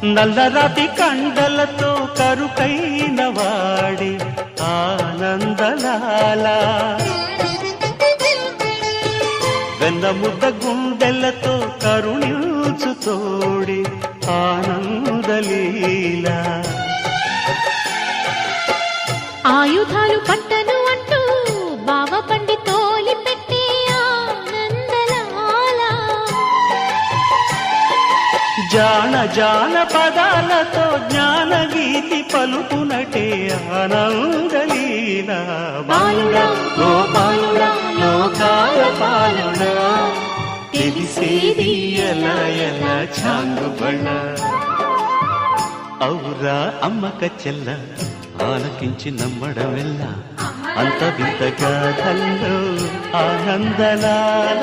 నల్లరాతి కండలతో కరుకైన వాడి ఆనందలాల వెన్నముద్ద గుండెలతో కరుణించు తోడి ఆనందలీల ఆయుధాలు పట్టను అంటూ బావ పండి తోలి పెట్టే ఆనందలాల జాన జాన పదాలతో జ్ఞాన గీతి పలుకునటే ఆనందలీల బాలుడా గోపాలుడా లోకాల పాలుడా తెలిసేది ఎలా ఎలా చాంగుబళ్ళ ఔరా అమ్మక చెల్ల ఆలకించి నమ్మడమెల్ల అంత వింత గాథల్లో ఆనందలాల